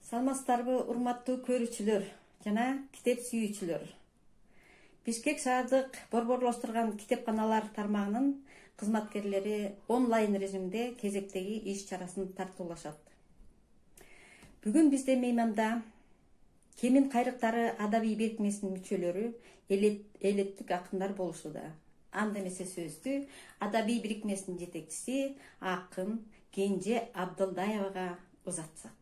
Саламатсыздарбы, урматтуу көрүүчүлөр жана китеп сүйүүчүлөр. Бишкек шаардык борборлоштурган китепканалар тармагынын кызматкерлери онлайн режимде кезектеги иш чарасын тартуулашат. Бүгүн бизде мейманда Кемин кайрыктары адабий бирикмесинин мүчөлөрү элеттик акындар болушууда. Анда эмесе сөздү адабий бирикмесинин жетекчиси акын Кенже Абдылдаевага узатсак.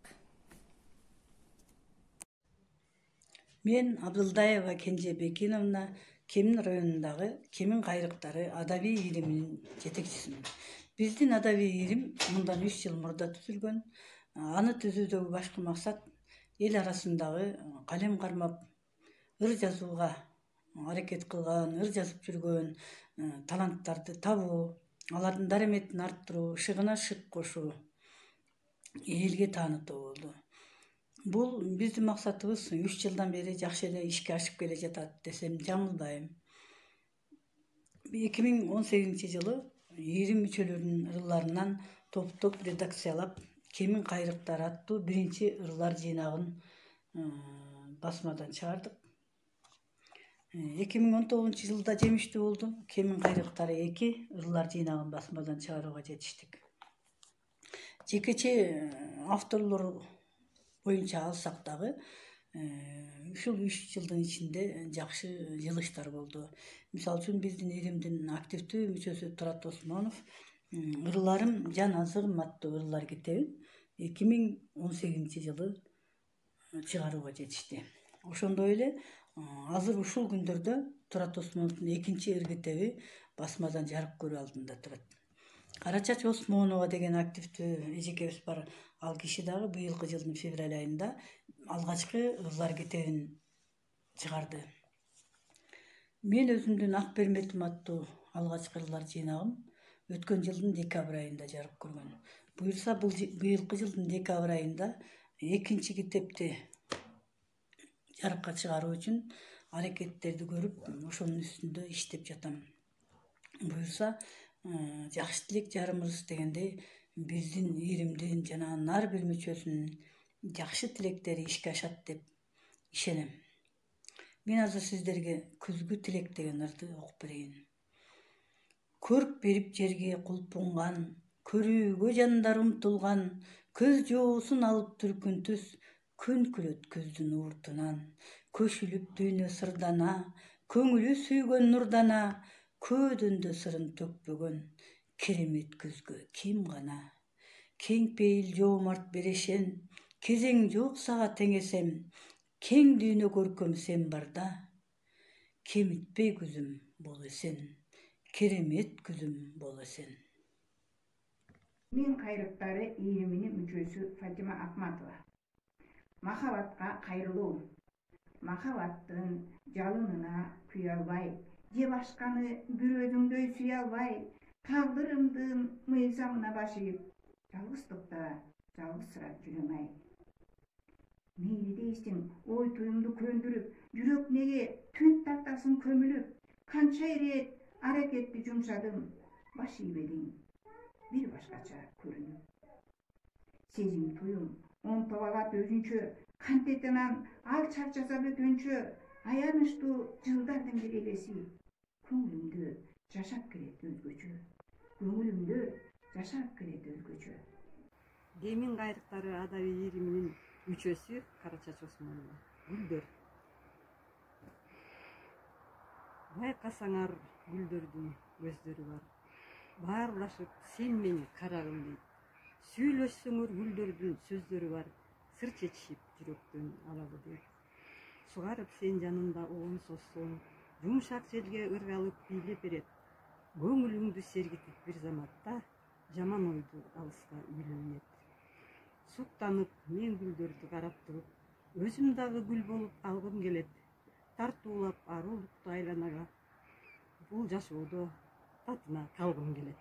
Мен Абдылдаева Кенже Бекиновна Кемин районундагы Кемин кайрыктары адабий илиминин жетекчисимин. Биздин адабий илим мындан 3 жыл мурда түзүлгөн. Аны түзүүдөгү башкы максат эл арасындагы калем кармап ыр жазууга аракет кылган, ыр жазып жүргөн таланттарды табуу, алардын дараметин арттыруу, шыгына шык кошуу, элге таанытуу болду. Бул биздин максатыбыз 3 жылдан бери жакшы эле ишке ашып келе жатат десем жаңылбайм. 2018 жылы илим мүчөлөрүнүн ырларынан топтоп редакциялап Кемин кайрыктары аттуу биринчи ырлар жыйнагын басмадан чыгардык. 2019 жылда жемиштүү болду. Кемин кайрыктары 2 ырлар жыйнагын басмадан чыгарууга жетиштик. Жекече авторлор боюнча алсак дагы ушул 3 жылдын ичинде жакшы жылыштар болду. Мисалы үчүн биздин илимдин активдүү мүчөсү Турат Осмонов ырларым жан азыгым аттуу ырлар китебин 2018 жылы чыгарууга жетишти. Ошондой эле азыр ушул күндөрдө Турат Осмоновдун 2-чи ыр китеби басмадан жарык көрүү алдында турат. Карачач Осмонова деген активдүү эжекебиз бар. Ал киши дагы быйылкы жылдын февраль айында алгачкы ырлар китебин чыгарды. Мен өзүмдүн Ак Берметим аттуу алгачкы ырлар жыйнагым өткөн жылдын декабрь айында жарык көргөн. Буюрса быйылкы жылдын декабрь айында 2-чи китепти жарыкка чыгаруу үчүн аракеттерди көрүп, ошонун үстүндө иштеп жатам. Буюрса жакшы тилек жарымыбыз дегендей биздин илимдин жана анын ар бир мүчөсүнүн жакшы тилектери ишке ашат деп ишенем. Мен азыр сиздерге Күзгү тилек деген ырды окуп берейин. Көрк берип жерге кулпунган, көрүүгө жандар умтулган, көз жоосун алып түркүн түз, күн күлөт күздүн ууртунан, көшүлүп дүйнө сырдана, көңүлү сүйгөн нурдана, көөдөн сырын төкпөгөн, керемет күзгө ким гана. Кең пейил жоомарт берешен, кезең жок сага теңесем, кең дүйнө көркөм сен барда, кемитпей күзүм бол эсен, керемет күзүм бол эсен. Кемин кайрыктары илиминин мүчөсү Фатима Акматова. Махабатка кайрылуу. Махабаттын жалынына күйө албай, же башканы бир өзүңдөй сүйө албай, тагдырымдын мыйзамына баш ийип, жалгыздыкта жалгызсырап жүрөм ай. Мейли дейсиң, ой туюмду көндүрүп, жүрөк неге түн тартасын көмүлүп, канча ирет аракетти жумшадым, баш ийбедиң, бир башкача көрүнүп. Сезим туюм, онтоп алат өзүнчө, кантетенан ал чарчаса бөкөнчө, аянычтуу жылдардын бир элеси, көңүлүмдө жашап келет өзгөчө, көңүлүмдө жашап келет өзгөчө. Кемин кайрыктары адабий илиминин мүчөсү Карачач Осмонова. Гүлдөр. Байкасаңар гүлдөрдүн көздөрү бар. Баарлашып сен мени карагым дейт. Сүйлөшсөңөр гүлдөрдүн сөздөрү бар. Сыр чечишип жүрөктөн алалы дейт. Сугарып сен жанында оон созсоң, жумшак желге ыргалып бийлеп берет. Көңүлүңдү сергитип бир заматта, жаман ойду алыска үйлөнөт. Суктанып мен гүлдөрдү карап туруп, өзүм дагы гүл болуп алгым келет. Тартуулап арулукту айланага, бул жашоодо татына калгым келет.